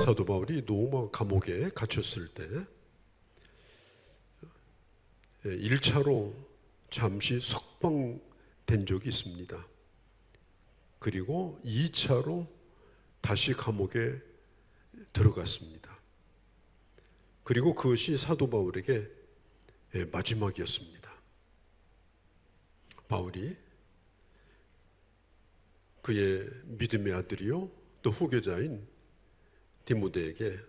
사도 바울이 로마 감옥에 갇혔을 때 1차로 잠시 석방된 적이 있습니다. 그리고 2차로 다시 감옥에 들어갔습니다. 그리고 그것이 사도 바울에게 마지막이었습니다. 바울이 그의 믿음의 아들이요 또 후계자인 디모데에게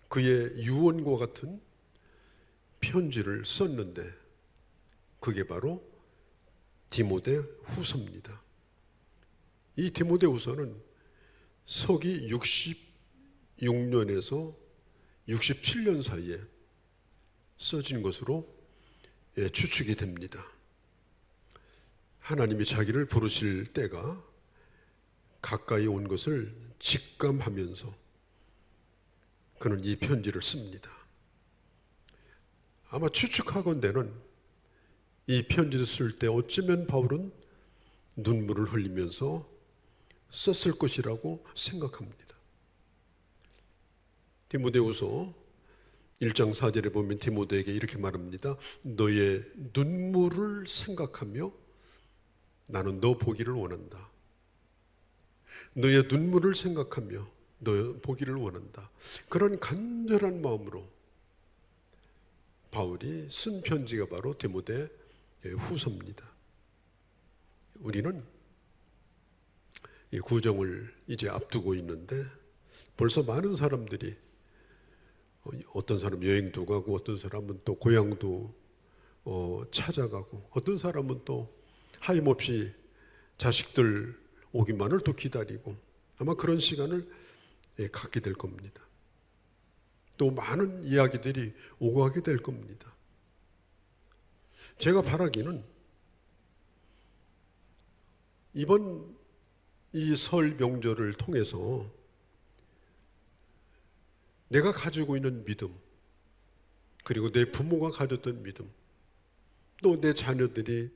그의 유언과 같은 편지를 썼는데 그게 바로 디모데 후서입니다. 이 디모데 후서는 서기 66년에서 67년 사이에 써진 것으로 추측이 됩니다. 하나님이 자기를 부르실 때가 가까이 온 것을 직감하면서 그는 이 편지를 씁니다. 아마 추측하건대는 이 편지를 쓸 때 어쩌면 바울은 눈물을 흘리면서 썼을 것이라고 생각합니다. 디모데후서 1장 4절에 보면 디모데에게 이렇게 말합니다. 너의 눈물을 생각하며 나는 너 보기를 원한다. 너의 눈물을 생각하며 너 보기를 원한다. 그런 간절한 마음으로 바울이 쓴 편지가 바로 디모데 후서입니다. 우리는 이 구정을 이제 앞두고 있는데 벌써 많은 사람들이 어떤 사람은 여행도 가고 어떤 사람은 또 고향도 찾아가고 어떤 사람은 또 하염없이 자식들 오기만을 또 기다리고 아마 그런 시간을 갖게 될 겁니다. 또 많은 이야기들이 오고 가게 될 겁니다. 제가 바라기는 이번 이 설 명절을 통해서 내가 가지고 있는 믿음, 그리고 내 부모가 가졌던 믿음, 또 내 자녀들이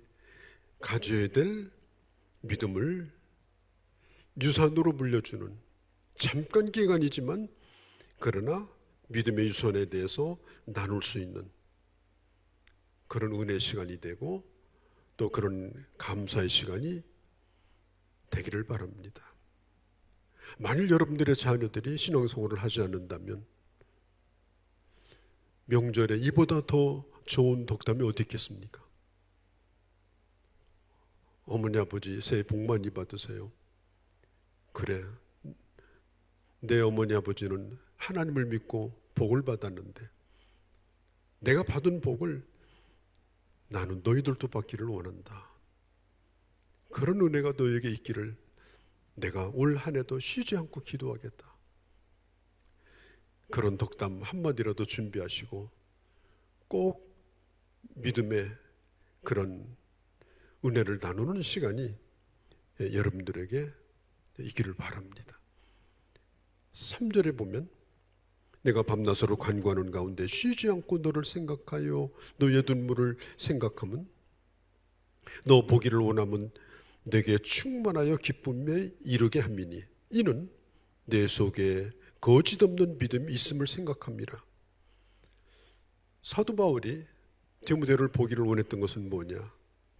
가져야 될 믿음을 유산으로 물려주는 잠깐 기간이지만 그러나 믿음의 유산에 대해서 나눌 수 있는 그런 은혜 시간이 되고 또 그런 감사의 시간이 되기를 바랍니다. 만일 여러분들의 자녀들이 신앙생활을 하지 않는다면 명절에 이보다 더 좋은 덕담이 어디 있겠습니까? 어머니 아버지 새해 복 많이 받으세요. 그래, 내 어머니 아버지는 하나님을 믿고 복을 받았는데 내가 받은 복을 나는 너희들도 받기를 원한다. 그런 은혜가 너에게 있기를 내가 올 한 해도 쉬지 않고 기도하겠다. 그런 덕담 한마디라도 준비하시고 꼭 믿음의 그런 은혜를 나누는 시간이 여러분들에게 있기를 바랍니다. 3절에 보면 내가 밤낮으로 간구하는 가운데 쉬지 않고 너를 생각하여 너의 눈물을 생각하면 너 보기를 원하면 내게 충만하여 기쁨에 이르게 함이니 이는 내 속에 거짓 없는 믿음이 있음을 생각합니다. 사도 바울이 디모데를 보기를 원했던 것은 뭐냐?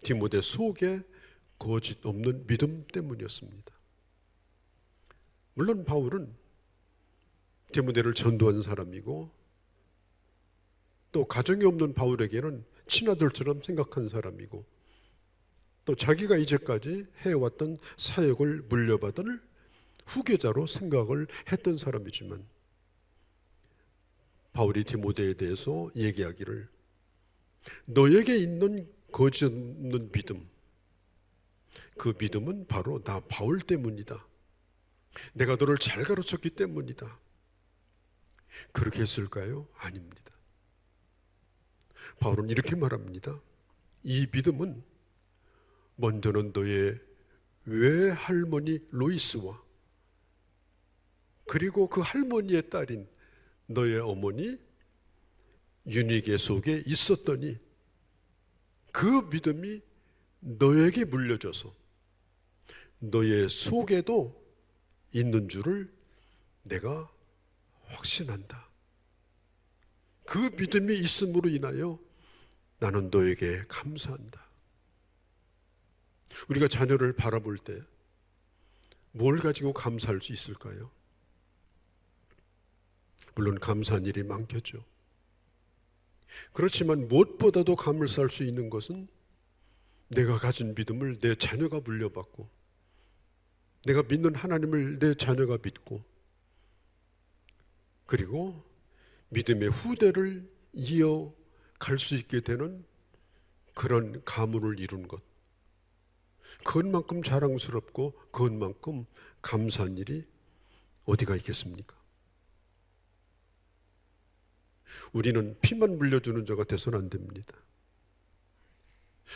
디모데 속에 거짓 없는 믿음 때문이었습니다. 물론 바울은 디모데를 전도한 사람이고 또 가정이 없는 바울에게는 친아들처럼 생각한 사람이고 또 자기가 이제까지 해왔던 사역을 물려받을 후계자로 생각을 했던 사람이지만 바울이 디모데에 대해서 얘기하기를 너에게 있는 거짓 없는 믿음, 그 믿음은 바로 나 바울 때문이다. 내가 너를 잘 가르쳤기 때문이다. 그렇게 했을까요? 아닙니다. 바울은 이렇게 말합니다. 이 믿음은 먼저는 너의 외할머니 로이스와 그리고 그 할머니의 딸인 너의 어머니 유니게 속에 있었더니 그 믿음이 너에게 물려져서 너의 속에도 있는 줄을 내가 확신한다. 그 믿음이 있음으로 인하여 나는 너에게 감사한다. 우리가 자녀를 바라볼 때 뭘 가지고 감사할 수 있을까요? 물론 감사한 일이 많겠죠. 그렇지만 무엇보다도 감사할 수 있는 것은 내가 가진 믿음을 내 자녀가 물려받고, 내가 믿는 하나님을 내 자녀가 믿고, 그리고 믿음의 후대를 이어갈 수 있게 되는 그런 가문을 이룬 것. 그것만큼 자랑스럽고 그것만큼 감사한 일이 어디가 있겠습니까? 우리는 피만 물려주는 자가 돼서는 안 됩니다.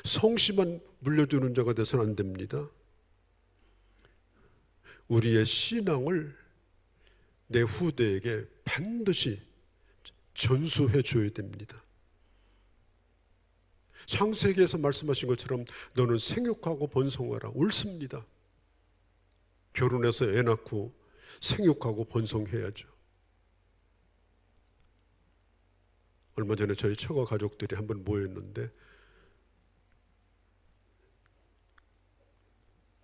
성씨만 물려주는 자가 돼서는 안 됩니다. 우리의 신앙을 내 후대에게 반드시 전수해 줘야 됩니다. 창세기에서 말씀하신 것처럼 너는 생육하고 번성하라. 옳습니다. 결혼해서 애 낳고 생육하고 번성해야죠. 얼마 전에 저희 처가 가족들이 한번 모였는데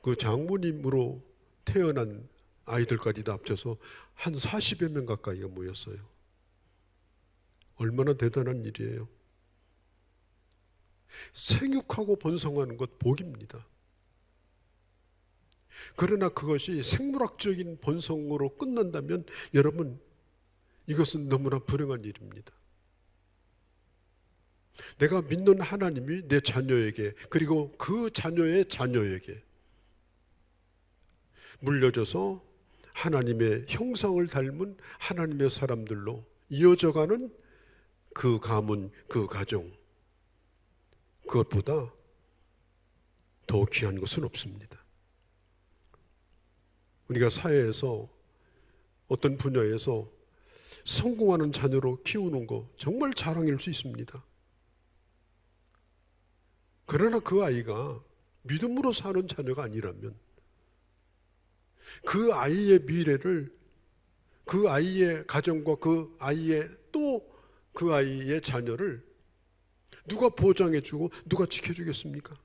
그 장모님으로 태어난 아이들까지 다 합쳐서 한 40여 명 가까이가 모였어요. 얼마나 대단한 일이에요. 생육하고 번성하는 것 복입니다. 그러나 그것이 생물학적인 번성으로 끝난다면 여러분, 이것은 너무나 불행한 일입니다. 내가 믿는 하나님이 내 자녀에게, 그리고 그 자녀의 자녀에게 물려줘서 하나님의 형상을 닮은 하나님의 사람들로 이어져가는 그 가문, 그 가정, 그것보다 더 귀한 것은 없습니다. 우리가 사회에서 어떤 분야에서 성공하는 자녀로 키우는 거 정말 자랑일 수 있습니다. 그러나 그 아이가 믿음으로 사는 자녀가 아니라면 그 아이의 미래를, 그 아이의 가정과 그 아이의 또 그 아이의 자녀를 누가 보장해주고 누가 지켜주겠습니까?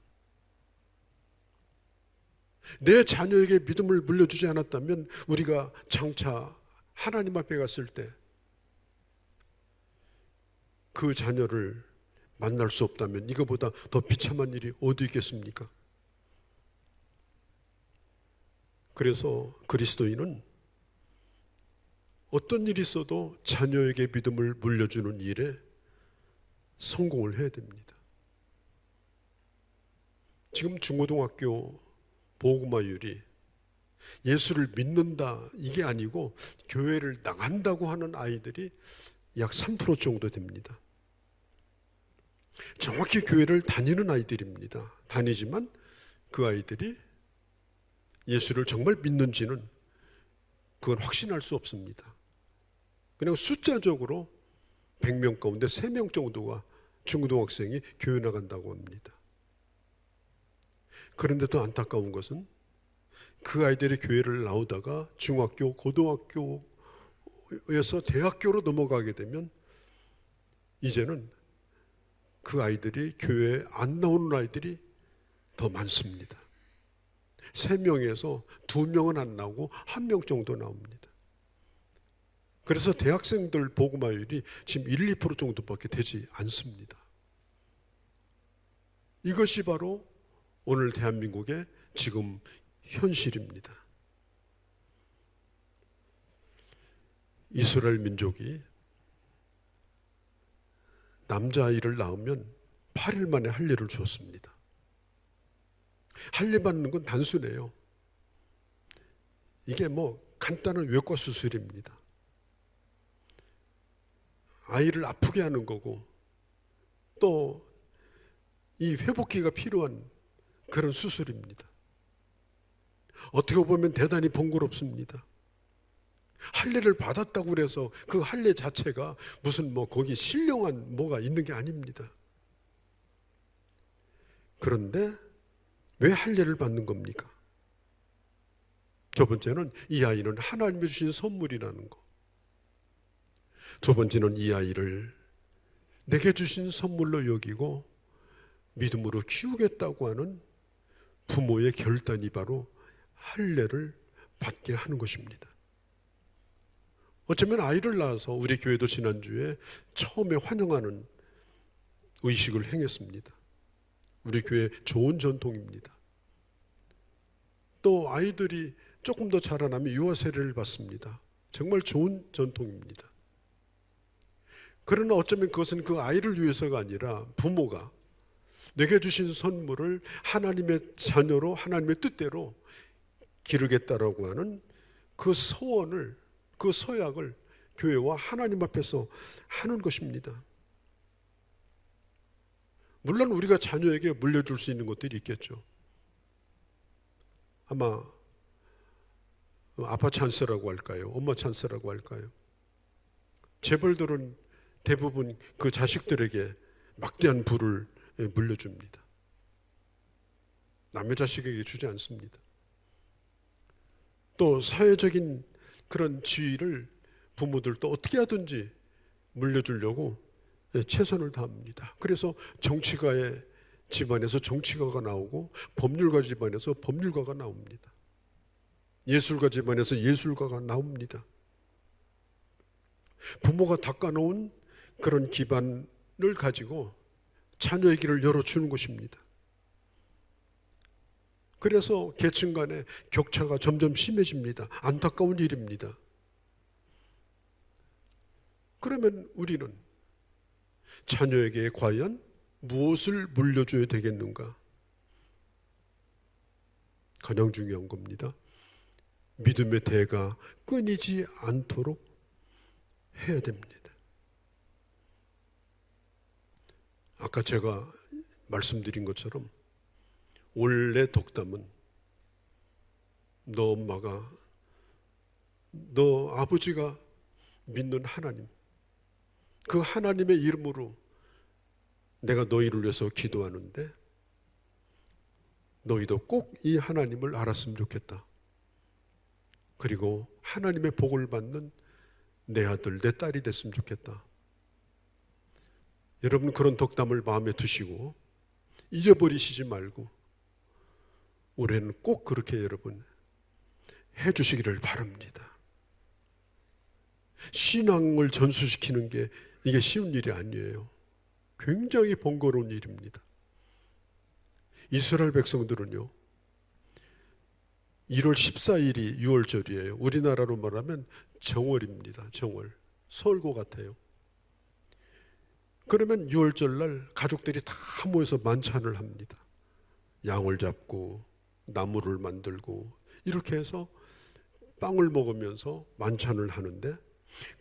내 자녀에게 믿음을 물려주지 않았다면 우리가 장차 하나님 앞에 갔을 때 그 자녀를 만날 수 없다면 이거보다 더 비참한 일이 어디 있겠습니까? 그래서 그리스도인은 어떤 일이 있어도 자녀에게 믿음을 물려주는 일에 성공을 해야 됩니다. 지금 중고등학교 복음화율이 예수를 믿는다 이게 아니고 교회를 나간다고 하는 아이들이 약 3% 정도 됩니다. 정확히 교회를 다니는 아이들입니다. 다니지만 그 아이들이 예수를 정말 믿는지는 그건 확신할 수 없습니다. 그냥 숫자적으로 100명 가운데 3명 정도가 중고등학생이 교회 나간다고 합니다. 그런데 또 안타까운 것은 그 아이들이 교회를 나오다가 중학교, 고등학교에서 대학교로 넘어가게 되면 이제는 그 아이들이 교회에 안 나오는 아이들이 더 많습니다. 3명에서 2명은 안 나오고 1명 정도 나옵니다. 그래서 대학생들 복음화율이 지금 1, 2% 정도밖에 되지 않습니다. 이것이 바로 오늘 대한민국의 지금 현실입니다. 이스라엘 민족이 남자아이를 낳으면 8일 만에 할례를 주었습니다. 할례 받는 건 단순해요. 이게 간단한 외과 수술입니다. 아이를 아프게 하는 거고 또 이 회복기가 필요한 그런 수술입니다. 어떻게 보면 대단히 번거롭습니다. 할례를 받았다고 그래서 그 할례 자체가 무슨 거기 신령한 뭐가 있는 게 아닙니다. 그런데 왜 할례를 받는 겁니까? 첫 번째는 이 아이는 하나님이 주신 선물이라는 거. 두 번째는 이 아이를 내게 주신 선물로 여기고 믿음으로 키우겠다고 하는 부모의 결단이 바로 할례를 받게 하는 것입니다. 어쩌면 아이를 낳아서 우리 교회도 지난주에 처음에 환영하는 의식을 행했습니다. 우리 교회 좋은 전통입니다. 또 아이들이 조금 더 자라나면 유아 세례를 받습니다. 정말 좋은 전통입니다. 그러나 어쩌면 그것은 그 아이를 위해서가 아니라 부모가 내게 주신 선물을 하나님의 자녀로 하나님의 뜻대로 기르겠다라고 하는 그 소원을, 그 서약을 교회와 하나님 앞에서 하는 것입니다. 물론 우리가 자녀에게 물려줄 수 있는 것들이 있겠죠. 아마 아빠 찬스라고 할까요? 엄마 찬스라고 할까요? 재벌들은 대부분 그 자식들에게 막대한 부를 물려줍니다. 남의 자식에게 주지 않습니다. 또 사회적인 그런 지위를 부모들도 어떻게 하든지 물려주려고 최선을 다합니다. 그래서 정치가의 집안에서 정치가가 나오고 법률가 집안에서 법률가가 나옵니다. 예술가 집안에서 예술가가 나옵니다. 부모가 닦아놓은 그런 기반을 가지고 자녀의 길을 열어주는 것입니다. 그래서 계층 간의 격차가 점점 심해집니다. 안타까운 일입니다. 그러면 우리는 자녀에게 과연 무엇을 물려줘야 되겠는가? 가장 중요한 겁니다. 믿음의 대가 끊이지 않도록 해야 됩니다. 아까 제가 말씀드린 것처럼 원래 덕담은 너 엄마가, 너 아버지가 믿는 하나님, 그 하나님의 이름으로 내가 너희를 위해서 기도하는데 너희도 꼭 이 하나님을 알았으면 좋겠다. 그리고 하나님의 복을 받는 내 아들, 내 딸이 됐으면 좋겠다. 여러분 그런 덕담을 마음에 두시고 잊어버리시지 말고 올해는 꼭 그렇게 여러분 해주시기를 바랍니다. 신앙을 전수시키는 게 이게 쉬운 일이 아니에요. 굉장히 번거로운 일입니다. 이스라엘 백성들은요, 1월 14일이 6월절이에요. 우리나라로 말하면 정월입니다. 정월. 설고 같아요. 그러면 6월절 날 가족들이 다 모여서 만찬을 합니다. 양을 잡고 나물을 만들고 이렇게 해서 빵을 먹으면서 만찬을 하는데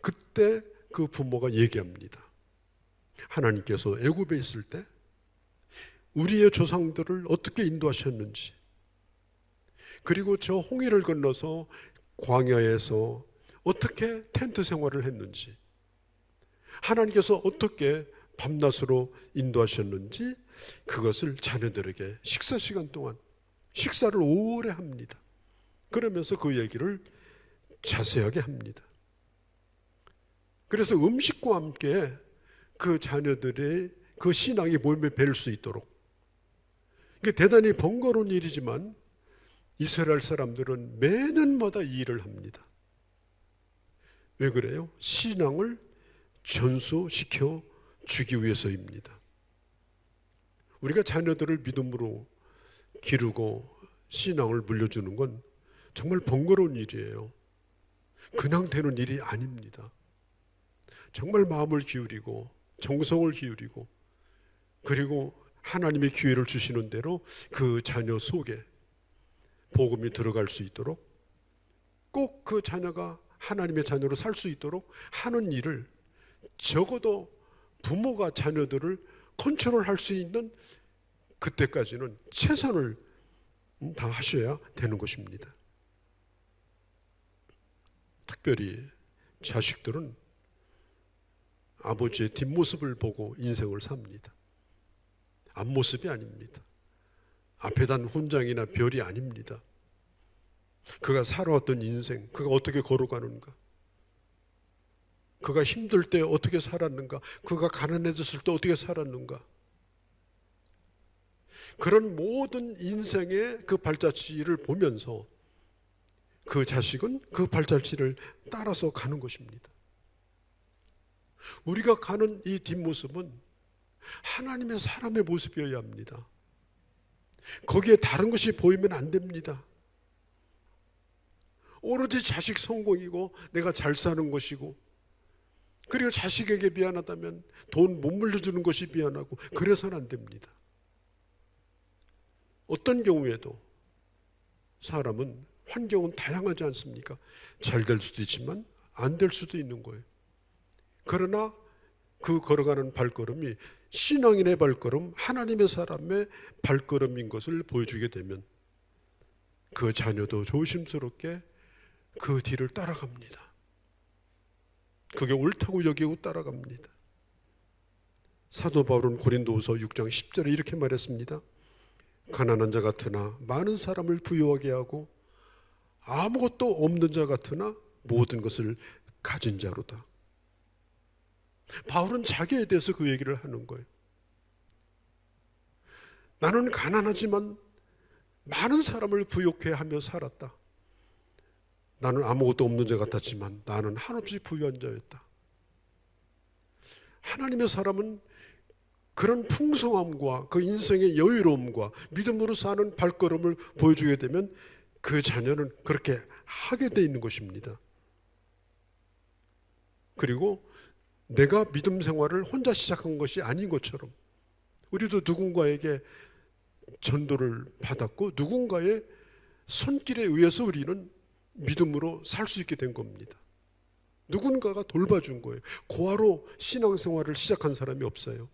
그때 그 부모가 얘기합니다. 하나님께서 애굽에 있을 때 우리의 조상들을 어떻게 인도하셨는지, 그리고 저 홍해를 건너서 광야에서 어떻게 텐트 생활을 했는지, 하나님께서 어떻게 밤낮으로 인도하셨는지 그것을 자녀들에게 식사 시간 동안 식사를 오래 합니다. 그러면서 그 얘기를 자세하게 합니다. 그래서 음식과 함께 그 자녀들의 그 신앙이 몸에 배일 수 있도록, 이게 대단히 번거로운 일이지만 이스라엘 사람들은 매년마다 이 일을 합니다. 왜 그래요? 신앙을 전수시켜 주기 위해서입니다. 우리가 자녀들을 믿음으로 기르고 신앙을 물려주는 건 정말 번거로운 일이에요. 그냥 되는 일이 아닙니다. 정말 마음을 기울이고 정성을 기울이고, 그리고 하나님의 기회를 주시는 대로 그 자녀 속에 복음이 들어갈 수 있도록, 꼭 그 자녀가 하나님의 자녀로 살 수 있도록 하는 일을 적어도 부모가 자녀들을 컨트롤할 수 있는 그때까지는 최선을 다 하셔야 되는 것입니다. 특별히 자식들은 아버지의 뒷모습을 보고 인생을 삽니다. 앞모습이 아닙니다. 앞에 단 훈장이나 별이 아닙니다. 그가 살아왔던 인생, 그가 어떻게 걸어가는가, 그가 힘들 때 어떻게 살았는가, 그가 가난해졌을 때 어떻게 살았는가, 그런 모든 인생의 그 발자취를 보면서 그 자식은 그 발자취를 따라서 가는 것입니다. 우리가 가는 이 뒷모습은 하나님의 사람의 모습이어야 합니다. 거기에 다른 것이 보이면 안 됩니다. 오로지 자식 성공이고 내가 잘 사는 것이고, 그리고 자식에게 미안하다면 돈 못 물려주는 것이 미안하고, 그래서는 안 됩니다. 어떤 경우에도 사람은, 환경은 다양하지 않습니까? 잘 될 수도 있지만 안 될 수도 있는 거예요. 그러나 그 걸어가는 발걸음이 신앙인의 발걸음, 하나님의 사람의 발걸음인 것을 보여주게 되면 그 자녀도 조심스럽게 그 뒤를 따라갑니다. 그게 옳다고 여기고 따라갑니다. 사도 바울은 고린도후서 6장 10절에 이렇게 말했습니다. 가난한 자 같으나 많은 사람을 부유하게 하고 아무것도 없는 자 같으나 모든 것을 가진 자로다. 바울은 자기에 대해서 그 얘기를 하는 거예요. 나는 가난하지만 많은 사람을 부유케 하며 살았다. 나는 아무것도 없는 자 같았지만 나는 한없이 부유한 자였다. 하나님의 사람은 그런 풍성함과 그 인생의 여유로움과 믿음으로 사는 발걸음을 보여주게 되면 그 자녀는 그렇게 하게 돼 있는 것입니다. 그리고 내가 믿음 생활을 혼자 시작한 것이 아닌 것처럼 우리도 누군가에게 전도를 받았고 누군가의 손길에 의해서 우리는 믿음으로 살 수 있게 된 겁니다. 누군가가 돌봐준 거예요. 고아로 신앙생활을 시작한 사람이 없어요.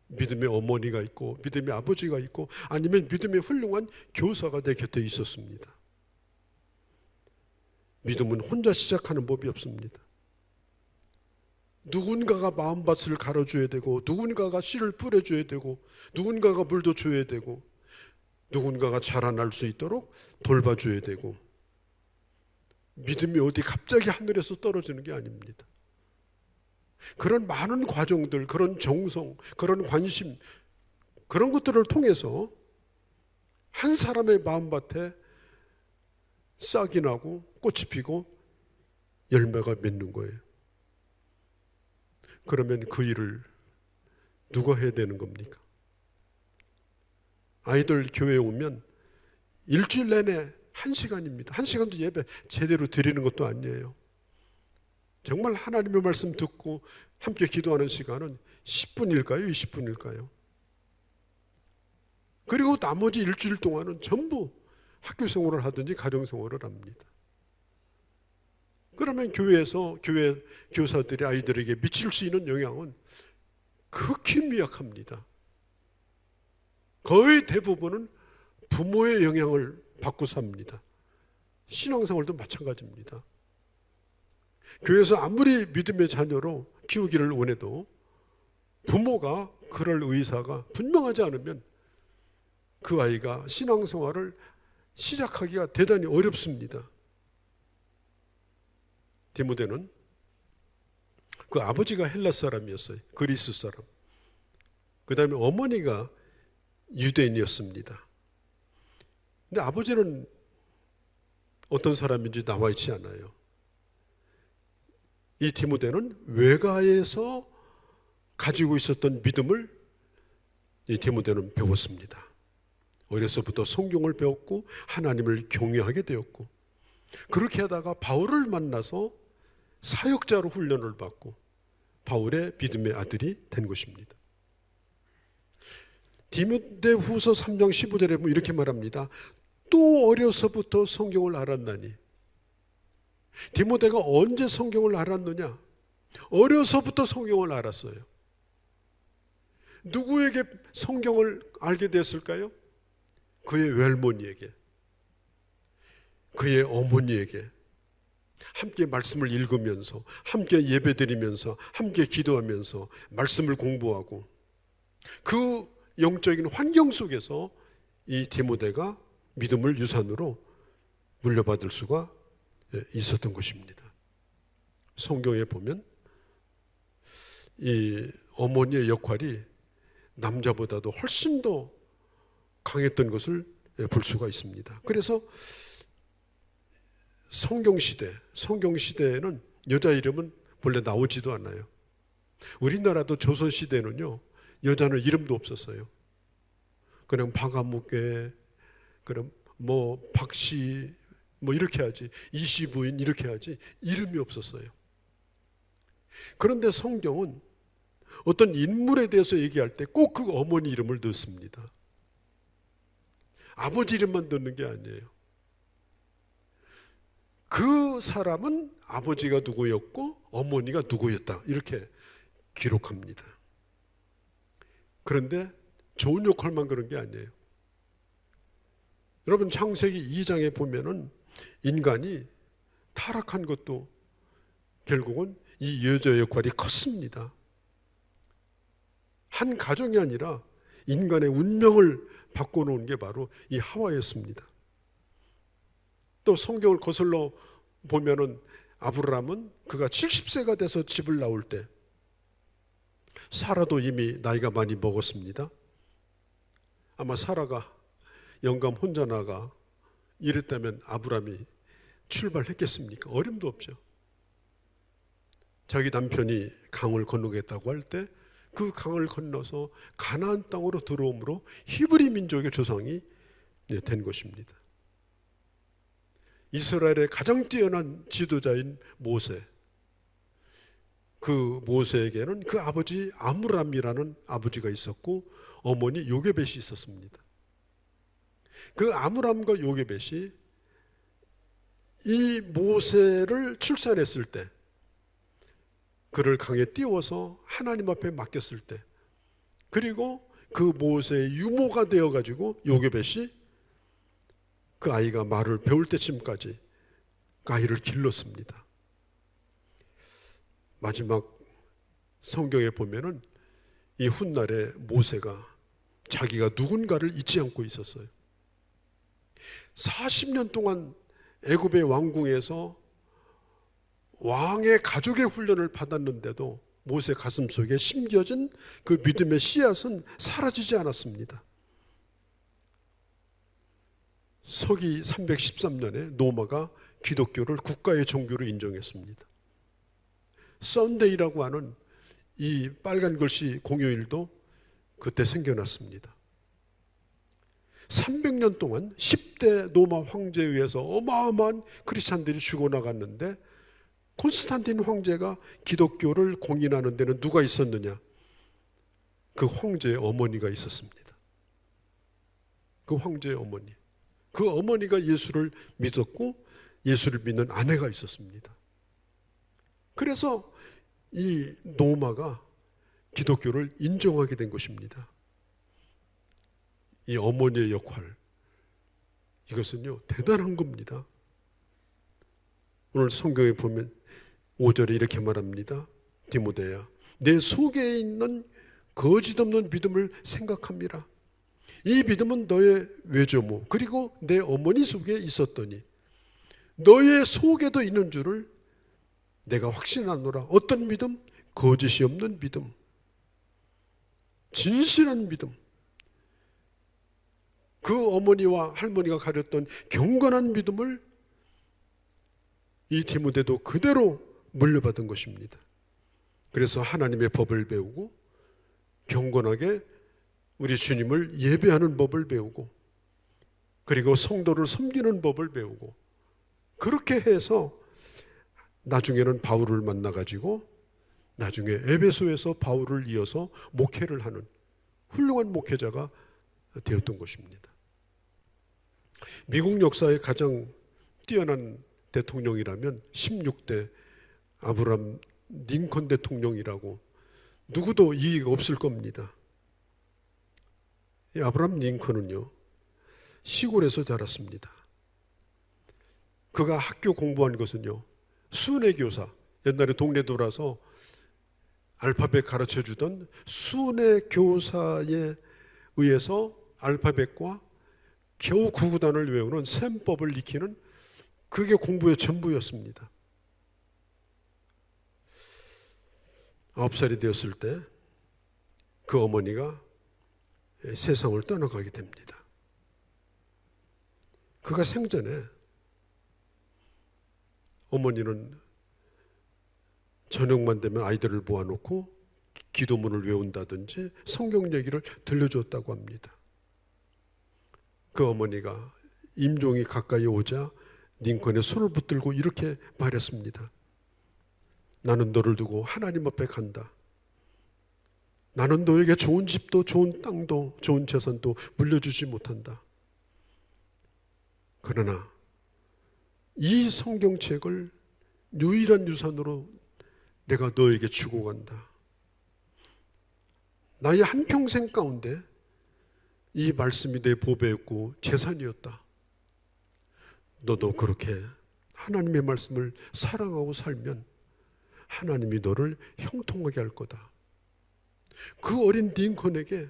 믿음의 어머니가 있고 믿음의 아버지가 있고 아니면 믿음의 훌륭한 교사가 내 곁에 있었습니다. 믿음은 혼자 시작하는 법이 없습니다. 누군가가 마음밭을 갈아줘야 되고 누군가가 씨를 뿌려줘야 되고 누군가가 물도 줘야 되고 누군가가 자라날 수 있도록 돌봐줘야 되고, 믿음이 어디 갑자기 하늘에서 떨어지는 게 아닙니다. 그런 많은 과정들, 그런 정성, 그런 관심, 그런 것들을 통해서 한 사람의 마음밭에 싹이 나고 꽃이 피고 열매가 맺는 거예요. 그러면 그 일을 누가 해야 되는 겁니까? 아이들 교회에 오면 일주일 내내 1시간입니다. 1시간도 예배 제대로 드리는 것도 아니에요. 정말 하나님의 말씀 듣고 함께 기도하는 시간은 10분일까요? 20분일까요? 그리고 나머지 일주일 동안은 전부 학교 생활을 하든지 가정 생활을 합니다. 그러면 교회에서 교회 교사들이 아이들에게 미칠 수 있는 영향은 극히 미약합니다. 거의 대부분은 부모의 영향을 받고 삽니다. 신앙생활도 마찬가지입니다. 교회에서 아무리 믿음의 자녀로 키우기를 원해도 부모가 그럴 의사가 분명하지 않으면 그 아이가 신앙생활을 시작하기가 대단히 어렵습니다. 디모데는 그 아버지가 헬라 사람이었어요. 그리스 사람. 그 다음에 어머니가 유대인이었습니다. 근데 아버지는 어떤 사람인지 나와 있지 않아요. 이 디모데는 외가에서 가지고 있었던 믿음을 이 디모데는 배웠습니다. 어려서부터 성경을 배웠고 하나님을 경외하게 되었고, 그렇게 하다가 바울을 만나서 사역자로 훈련을 받고 바울의 믿음의 아들이 된 것입니다. 디모데후서 3장 15절에 보면 이렇게 말합니다. 또 어려서부터 성경을 알았나니. 디모데가 언제 성경을 알았느냐? 어려서부터 성경을 알았어요. 누구에게 성경을 알게 되었을까요? 그의 외할머니에게, 그의 어머니에게 함께 말씀을 읽으면서, 함께 예배드리면서, 함께 기도하면서 말씀을 공부하고, 그 영적인 환경 속에서 이 디모데가 믿음을 유산으로 물려받을 수가 있었던 것입니다. 성경에 보면 이 어머니의 역할이 남자보다도 훨씬 더 강했던 것을 볼 수가 있습니다. 그래서 성경시대에는 여자 이름은 본래 나오지도 않아요. 우리나라도 조선시대는요, 여자는 이름도 없었어요. 그냥 박아무개, 그럼 뭐 박씨, 뭐 이렇게 하지, 이씨 부인 이렇게 하지, 이름이 없었어요. 그런데 성경은 어떤 인물에 대해서 얘기할 때 꼭 그 어머니 이름을 넣습니다. 아버지 이름만 넣는 게 아니에요. 그 사람은 아버지가 누구였고 어머니가 누구였다, 이렇게 기록합니다. 그런데 좋은 역할만 그런 게 아니에요. 여러분, 창세기 2장에 보면은 인간이 타락한 것도 결국은 이 여자의 역할이 컸습니다. 한 가정이 아니라 인간의 운명을 바꿔놓은 게 바로 이 하와였습니다. 또 성경을 거슬러 보면은 아브라함은 그가 70세가 돼서 집을 나올 때 사라도 이미 나이가 많이 먹었습니다. 아마 사라가 영감 혼자 나가 이랬다면 아브라함이 출발했겠습니까? 어림도 없죠. 자기 남편이 강을 건너겠다고 할 때 그 강을 건너서 가나안 땅으로 들어옴으로 히브리 민족의 조상이 된 것입니다. 이스라엘의 가장 뛰어난 지도자인 모세, 그 모세에게는 그 아버지 아므람이라는 아버지가 있었고 어머니 요게벳이 있었습니다. 그 아므람과 요게벳이 이 모세를 출산했을 때, 그를 강에 띄워서 하나님 앞에 맡겼을 때, 그리고 그 모세의 유모가 되어가지고 요게벳이 그 아이가 말을 배울 때쯤까지 그 아이를 길렀습니다. 마지막 성경에 보면은 이 훗날에 모세가 자기가 누군가를 잊지 않고 있었어요. 40년 동안 애굽의 왕궁에서 왕의 가족의 훈련을 받았는데도 모세 가슴속에 심겨진 그 믿음의 씨앗은 사라지지 않았습니다. 서기 313년에 노마가 기독교를 국가의 종교로 인정했습니다. 썬데이라고 하는 이 빨간 글씨 공휴일도 그때 생겨났습니다. 300년 동안 10대 노마 황제에 의해서 어마어마한 크리스찬들이 죽어나갔는데 콘스탄틴 황제가 기독교를 공인하는 데는 누가 있었느냐? 그 황제의 어머니가 있었습니다. 그 황제의 어머니. 그 어머니가 예수를 믿었고 예수를 믿는 아내가 있었습니다. 그래서 이 노마가 기독교를 인정하게 된 것입니다. 이 어머니의 역할, 이것은요 대단한 겁니다. 오늘 성경에 보면 5절에 이렇게 말합니다. 디모데야, 내 속에 있는 거짓 없는 믿음을 생각함이라. 이 믿음은 너의 외조모 그리고 내 어머니 속에 있었더니 너의 속에도 있는 줄을 내가 확신하노라. 어떤 믿음? 거짓이 없는 믿음, 진실한 믿음. 그 어머니와 할머니가 가졌던 경건한 믿음을 이 디모데도 그대로 물려받은 것입니다. 그래서 하나님의 법을 배우고 경건하게 우리 주님을 예배하는 법을 배우고 그리고 성도를 섬기는 법을 배우고 그렇게 해서 나중에는 바울을 만나가지고 나중에 에베소에서 바울을 이어서 목회를 하는 훌륭한 목회자가 되었던 것입니다. 미국 역사의 가장 뛰어난 대통령이라면 16대 아브라함 링컨 대통령이라고 누구도 이의가 없을 겁니다. 이 아브라함 링컨은요 시골에서 자랐습니다. 그가 학교 공부한 것은요 순회 교사, 옛날에 동네 돌아서 알파벳 가르쳐 주던 순회 교사에 의해서 알파벳과 겨우 구구단을 외우는 셈법을 익히는 그게 공부의 전부였습니다. 9살이 되었을 때 그 어머니가 세상을 떠나가게 됩니다. 그가 생전에 어머니는 저녁만 되면 아이들을 모아놓고 기도문을 외운다든지 성경 얘기를 들려줬다고 합니다. 그 어머니가 임종이 가까이 오자 링컨의 손을 붙들고 이렇게 말했습니다. 나는 너를 두고 하나님 앞에 간다. 나는 너에게 좋은 집도 좋은 땅도 좋은 재산도 물려주지 못한다. 그러나 이 성경책을 유일한 유산으로 내가 너에게 주고 간다. 나의 한평생 가운데 이 말씀이 내 보배였고 재산이었다. 너도 그렇게 하나님의 말씀을 사랑하고 살면 하나님이 너를 형통하게 할 거다. 그 어린 링컨에게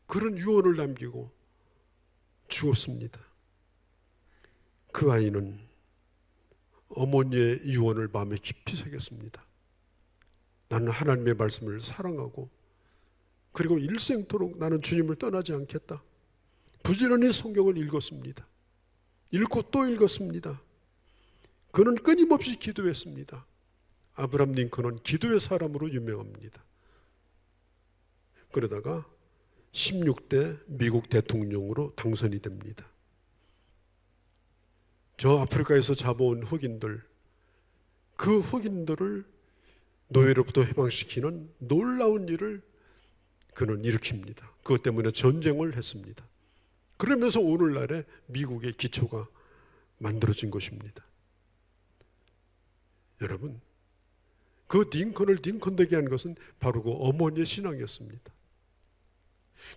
그런 유언을 남기고 죽었습니다. 그 아이는 어머니의 유언을 마음에 깊이 새겼습니다. 나는 하나님의 말씀을 사랑하고 그리고 일생토록 나는 주님을 떠나지 않겠다. 부지런히 성경을 읽었습니다. 읽고 또 읽었습니다. 그는 끊임없이 기도했습니다. 아브라함 링컨은 기도의 사람으로 유명합니다. 그러다가 16대 미국 대통령으로 당선이 됩니다. 저 아프리카에서 잡아온 흑인들, 그 흑인들을 노예로부터 해방시키는 놀라운 일을 그는 일으킵니다. 그것 때문에 전쟁을 했습니다. 그러면서 오늘날의 미국의 기초가 만들어진 것입니다. 여러분, 그 링컨을 링컨 되게 한 것은 바로 그 어머니의 신앙이었습니다.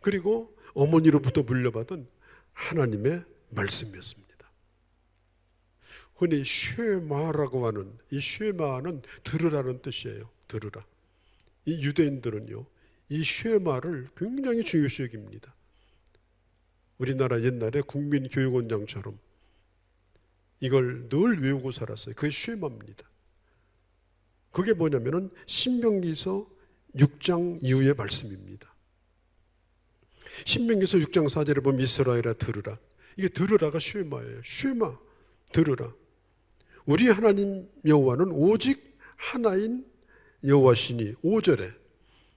그리고 어머니로부터 물려받은 하나님의 말씀이었습니다. 흔히 쉐마라고 하는 이 쉐마는 들으라는 뜻이에요. 들으라. 이 유대인들은요, 이 쉐마를 굉장히 중요시 여깁니다. 우리나라 옛날에 국민교육원장처럼 이걸 늘 외우고 살았어요. 그게 쉐마입니다. 그게 뭐냐면은 신명기서 6장 이후의 말씀입니다. 신명기서 6장 4절에 보면 이스라엘아 들으라. 이게 들으라가 쉐마예요. 쉐마, 들으라. 우리 하나님 여호와는 오직 하나인 여호와시니 5절에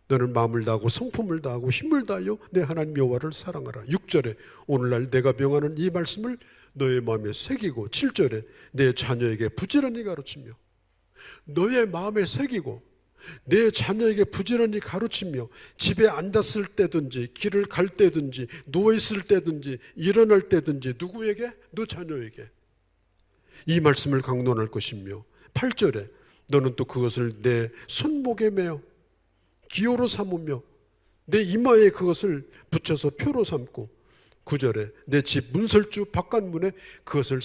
너는 마음을 다하고 성품을 다하고 힘을 다하여 내 하나님 여호와를 사랑하라. 6절에 오늘날 내가 명하는 이 말씀을 너의 마음에 새기고 7절에 내 자녀에게 부지런히 가르치며 너의 마음에 새기고 내 자녀에게 부지런히 가르치며 집에 앉았을 때든지 길을 갈 때든지 누워있을 때든지 일어날 때든지 누구에게? 너 자녀에게 이 말씀을 강론할 것이며 8절에 너는 또 그것을 내 손목에 매어 기호로 삼으며 내 이마에 그것을 붙여서 표로 삼고 9절에 내 집 문설주 바깥문에 그것을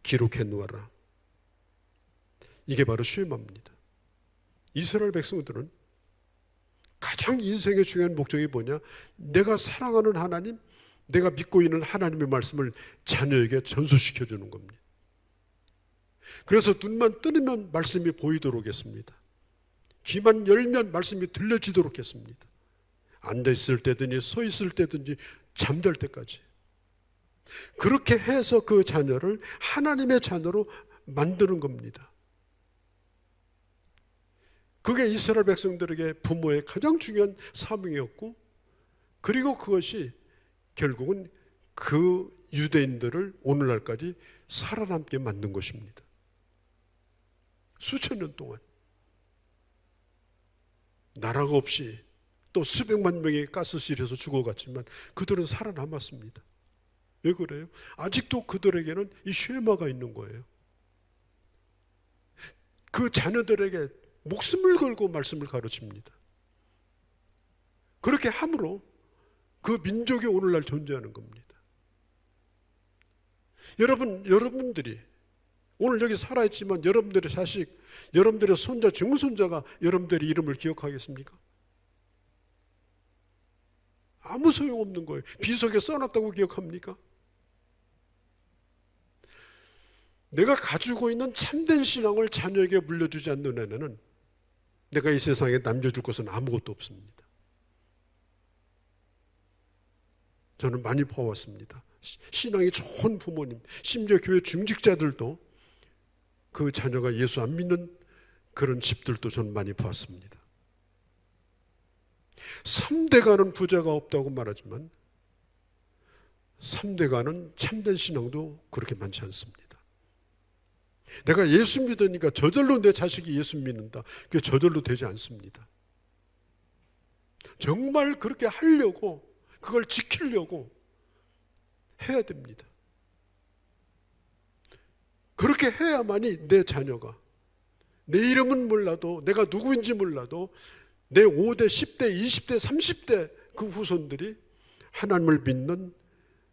기록해 놓아라. 이게 바로 쉐마입니다. 이스라엘 백성들은 가장 인생의 중요한 목적이 뭐냐? 내가 사랑하는 하나님, 내가 믿고 있는 하나님의 말씀을 자녀에게 전수시켜 주는 겁니다. 그래서 눈만 뜨면 말씀이 보이도록 했습니다. 귀만 열면 말씀이 들려지도록 했습니다. 앉아있을 때든지 서 있을 때든지 잠잘 때까지. 그렇게 해서 그 자녀를 하나님의 자녀로 만드는 겁니다. 그게 이스라엘 백성들에게 부모의 가장 중요한 사명이었고, 그리고 그것이 결국은 그 유대인들을 오늘날까지 살아남게 만든 것입니다. 수천 년 동안 나라가 없이 또 수백만 명이 가스실에서 죽어갔지만 그들은 살아남았습니다. 왜 그래요? 아직도 그들에게는 이 쉐마가 있는 거예요. 그 자녀들에게 목숨을 걸고 말씀을 가르칩니다. 그렇게 함으로 그 민족이 오늘날 존재하는 겁니다. 여러분들이 오늘 여기 살아있지만 여러분들의 자식, 여러분들의 손자, 증손자가 여러분들의 이름을 기억하겠습니까? 아무 소용없는 거예요. 비석에 써놨다고 기억합니까? 내가 가지고 있는 참된 신앙을 자녀에게 물려주지 않는 애는 내가 이 세상에 남겨줄 것은 아무것도 없습니다. 저는 많이 봐왔습니다. 신앙이 좋은 부모님, 심지어 교회 중직자들도 그 자녀가 예수 안 믿는 그런 집들도 저는 많이 봤습니다. 3대 가는 부자가 없다고 말하지만 3대 가는 참된 신앙도 그렇게 많지 않습니다. 내가 예수 믿으니까 저절로 내 자식이 예수 믿는다. 그게 저절로 되지 않습니다. 정말 그렇게 하려고, 그걸 지키려고 해야 됩니다. 그렇게 해야만이 내 자녀가, 내 이름은 몰라도, 내가 누구인지 몰라도 내 5대, 10대, 20대, 30대 그 후손들이 하나님을 믿는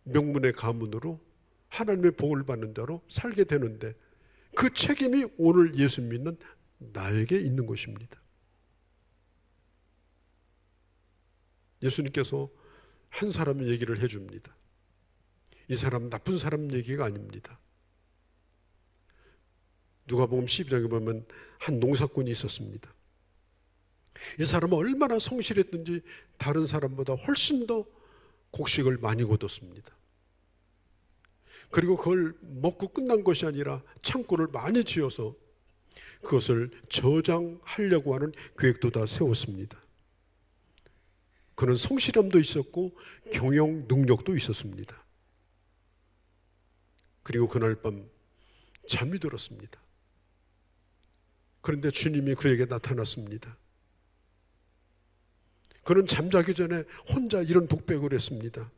명문의 가문으로 하나님의 복을 받는 자로 살게 되는데, 그 책임이 오늘 예수 믿는 나에게 있는 것입니다. 예수님께서 한 사람 얘기를 해줍니다. 이 사람 나쁜 사람 얘기가 아닙니다. 누가복음 12장에 보면 한 농사꾼이 있었습니다. 이 사람은 얼마나 성실했든지 다른 사람보다 훨씬 더 곡식을 많이 거뒀습니다. 그리고 그걸 먹고 끝난 것이 아니라 창고를 많이 지어서 그것을 저장하려고 하는 계획도 다 세웠습니다. 그는 성실함도 있었고 경영 능력도 있었습니다. 그리고 그날 밤 잠이 들었습니다. 그런데 주님이 그에게 나타났습니다. 그는 잠자기 전에 혼자 이런 독백을 했습니다.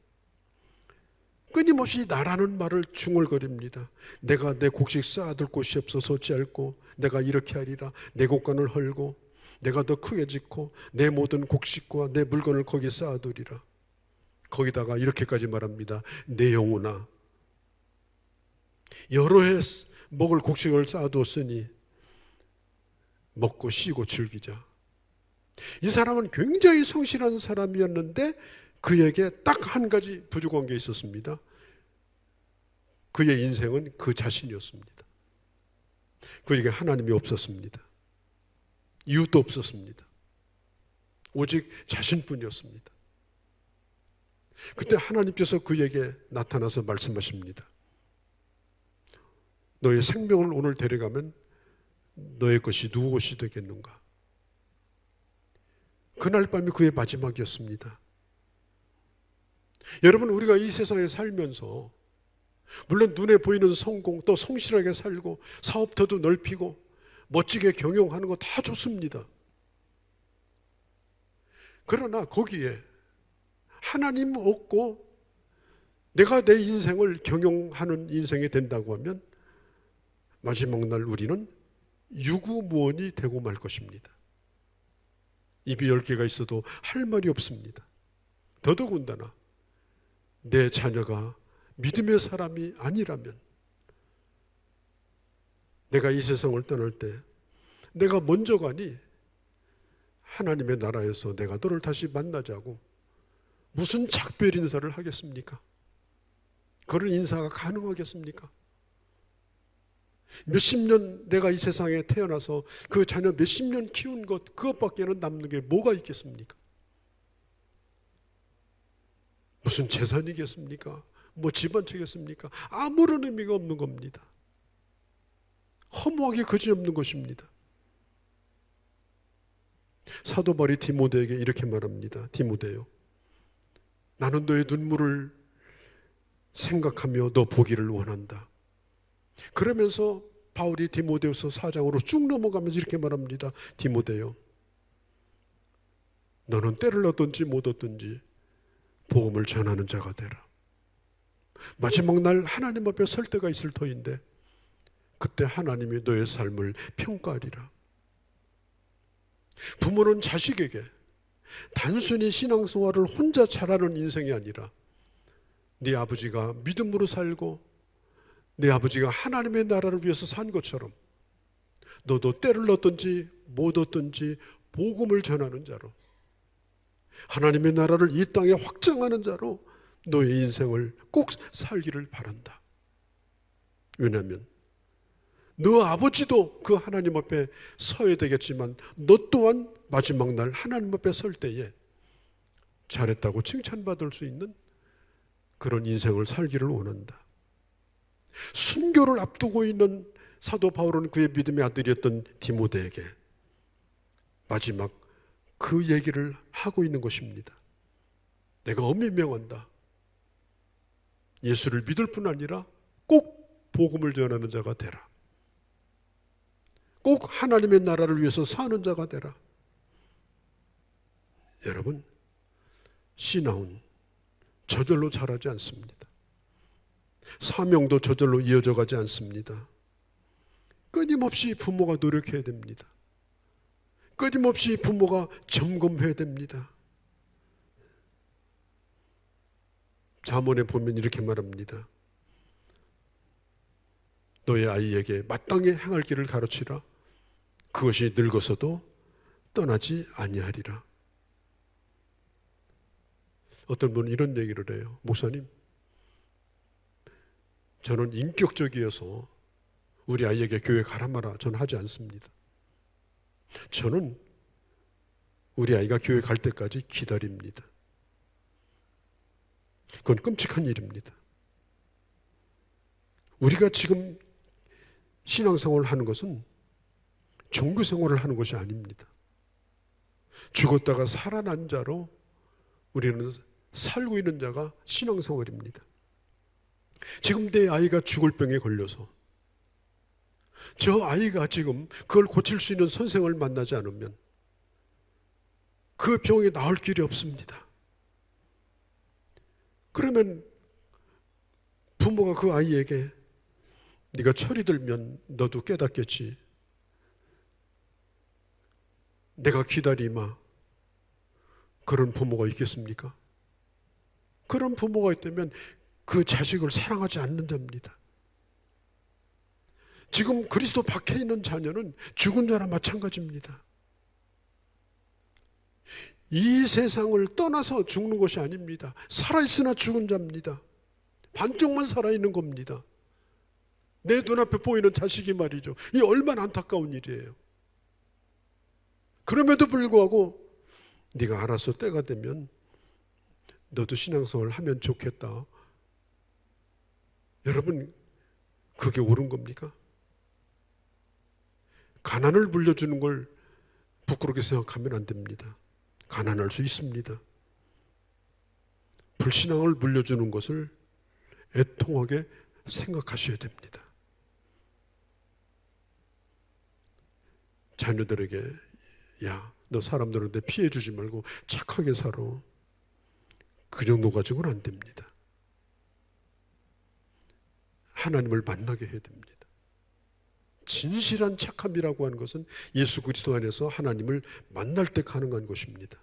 끊임없이 나라는 말을 중얼거립니다. 내가 내 곡식 쌓아둘 곳이 없어서 짧고, 내가 이렇게 하리라. 내 곡간을 헐고 내가 더 크게 짓고 내 모든 곡식과 내 물건을 거기 쌓아두리라. 거기다가 이렇게까지 말합니다. 내 영혼아, 여러 해 먹을 곡식을 쌓아두었으니 먹고 쉬고 즐기자. 이 사람은 굉장히 성실한 사람이었는데 그에게 딱 한 가지 부족한 게 있었습니다. 그의 인생은 그 자신이었습니다. 그에게 하나님이 없었습니다. 이웃도 없었습니다. 오직 자신뿐이었습니다. 그때 하나님께서 그에게 나타나서 말씀하십니다. 너의 생명을 오늘 데려가면 너의 것이 누구 것이 되겠는가? 그날 밤이 그의 마지막이었습니다. 여러분, 우리가 이 세상에 살면서 물론 눈에 보이는 성공, 또 성실하게 살고 사업터도 넓히고 멋지게 경영하는 거 다 좋습니다. 그러나 거기에 하나님 없고 내가 내 인생을 경영하는 인생이 된다고 하면 마지막 날 우리는 유구무원이 되고 말 것입니다. 입이 10개가 있어도 할 말이 없습니다. 더더군다나 내 자녀가 믿음의 사람이 아니라면, 내가 이 세상을 떠날 때 내가 먼저 가니 하나님의 나라에서 내가 너를 다시 만나자고 무슨 작별 인사를 하겠습니까? 그런 인사가 가능하겠습니까? 몇십 년 내가 이 세상에 태어나서 그 자녀 몇십 년 키운 것, 그것밖에는 남는 게 뭐가 있겠습니까? 무슨 재산이겠습니까? 뭐 집안채겠습니까? 아무런 의미가 없는 겁니다. 허무하게 그지없는 것입니다. 사도 바울이 디모데에게 이렇게 말합니다. 디모데요, 나는 너의 눈물을 생각하며 너 보기를 원한다. 그러면서 바울이 디모데후서 4장으로 쭉 넘어가면서 이렇게 말합니다. 디모데요, 너는 때를 얻든지 못 얻든지 복음을 전하는 자가 되라. 마지막 날 하나님 앞에 설 때가 있을 터인데 그때 하나님이 너의 삶을 평가하리라. 부모는 자식에게 단순히 신앙생활을 혼자 잘하는 인생이 아니라 네 아버지가 믿음으로 살고 네 아버지가 하나님의 나라를 위해서 산 것처럼 너도 때를 얻든지 못 얻든지 복음을 전하는 자로, 하나님의 나라를 이 땅에 확장하는 자로 너의 인생을 꼭 살기를 바란다. 왜냐하면 너 아버지도 그 하나님 앞에 서야 되겠지만 너 또한 마지막 날 하나님 앞에 설 때에 잘했다고 칭찬받을 수 있는 그런 인생을 살기를 원한다. 순교를 앞두고 있는 사도 바울은 그의 믿음의 아들이었던 디모데에게 마지막 그 얘기를 하고 있는 것입니다. 내가 엄히 명한다. 예수를 믿을 뿐 아니라 꼭 복음을 전하는 자가 되라. 꼭 하나님의 나라를 위해서 사는 자가 되라. 여러분, 신앙은 저절로 자라지 않습니다. 사명도 저절로 이어져 가지 않습니다. 끊임없이 부모가 노력해야 됩니다. 끊임없이 부모가 점검해야 됩니다. 잠언에 보면 이렇게 말합니다. 너의 아이에게 마땅히 행할 길을 가르치라. 그것이 늙어서도 떠나지 아니하리라. 어떤 분은 이런 얘기를 해요. 목사님, 저는 인격적이어서 우리 아이에게 교회 가라 마라 저는 하지 않습니다. 저는 우리 아이가 교회 갈 때까지 기다립니다. 그건 끔찍한 일입니다. 우리가 지금 신앙생활을 하는 것은 종교생활을 하는 것이 아닙니다. 죽었다가 살아난 자로 우리는 살고 있는 자가 신앙생활입니다. 지금 내 아이가 죽을 병에 걸려서 저 아이가 지금 그걸 고칠 수 있는 선생을 만나지 않으면 그 병이 나을 길이 없습니다. 그러면 부모가 그 아이에게 네가 철이 들면 너도 깨닫겠지. 내가 기다리마. 그런 부모가 있겠습니까? 그런 부모가 있다면 그 자식을 사랑하지 않는 자입니다. 지금 그리스도 밖에 있는 자녀는 죽은 자나 마찬가지입니다. 이 세상을 떠나서 죽는 것이 아닙니다. 살아있으나 죽은 자입니다. 반쪽만 살아있는 겁니다. 내 눈앞에 보이는 자식이 말이죠. 이 얼마나 안타까운 일이에요. 그럼에도 불구하고 네가 알아서 때가 되면 너도 신앙생활을 하면 좋겠다. 여러분, 그게 옳은 겁니까? 가난을 물려주는 걸 부끄럽게 생각하면 안 됩니다. 가난할 수 있습니다. 불신앙을 물려주는 것을 애통하게 생각하셔야 됩니다. 자녀들에게 야, 너 사람들한테 피해 주지 말고 착하게 살아. 그 정도 가지고는 안 됩니다. 하나님을 만나게 해야 됩니다. 진실한 착함이라고 하는 것은 예수 그리스도 안에서 하나님을 만날 때 가능한 것입니다.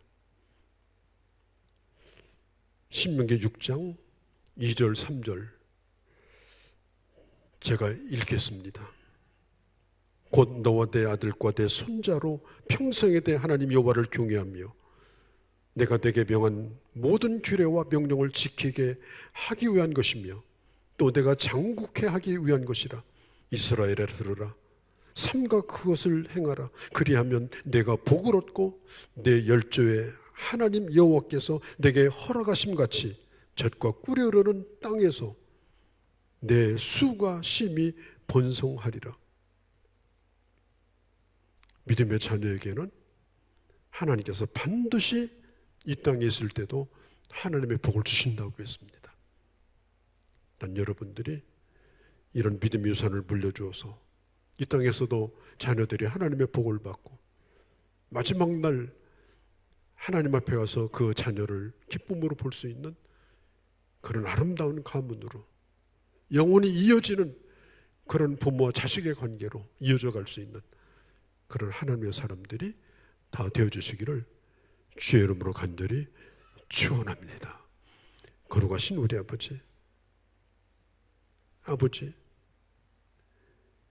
신명기 6장 2절 3절 제가 읽겠습니다. 곧 너와 내 아들과 내 손자로 평생에 대해 하나님 여호와를 경외하며 내가 내게 명한 모든 규례와 명령을 지키게 하기 위한 것이며 또 내가 장국해 하기 위한 것이라. 이스라엘아 들으라. 삼가 그것을 행하라. 그리하면 내가 복을 얻고 내 열조의 하나님 여호와께서 내게 허락하심 같이 젖과 꿀이 흐르는 땅에서 내 수가 심히 번성하리라. 믿음의 자녀에게는 하나님께서 반드시 이 땅에 있을 때도 하나님의 복을 주신다고 했습니다. 난 여러분들이 이런 믿음의 유산을 물려주어서 이 땅에서도 자녀들이 하나님의 복을 받고 마지막 날 하나님 앞에 가서 그 자녀를 기쁨으로 볼 수 있는 그런 아름다운 가문으로 영원히 이어지는 그런 부모와 자식의 관계로 이어져 갈 수 있는 그런 하나님의 사람들이 다 되어주시기를 주의 이름으로 간절히 축원합니다. 거룩하신 우리 아버지,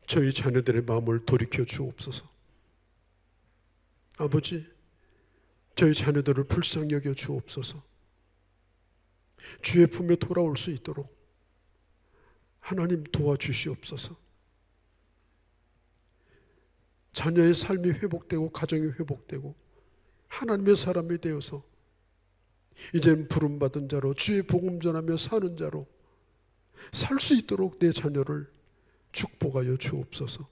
저희 자녀들의 마음을 돌이켜 주옵소서. 아버지, 저희 자녀들을 불쌍히 여겨 주옵소서. 주의 품에 돌아올 수 있도록 하나님 도와주시옵소서. 자녀의 삶이 회복되고 가정이 회복되고 하나님의 사람이 되어서 이제는 부름받은 자로 주의 복음 전하며 사는 자로 살 수 있도록 내 자녀를 축복하여 주옵소서.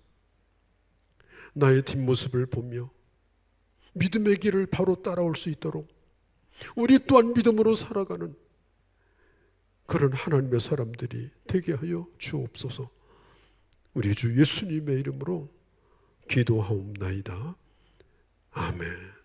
나의 뒷모습을 보며 믿음의 길을 바로 따라올 수 있도록 우리 또한 믿음으로 살아가는 그런 하나님의 사람들이 되게 하여 주옵소서. 우리 주 예수님의 이름으로 기도하옵나이다. 아멘.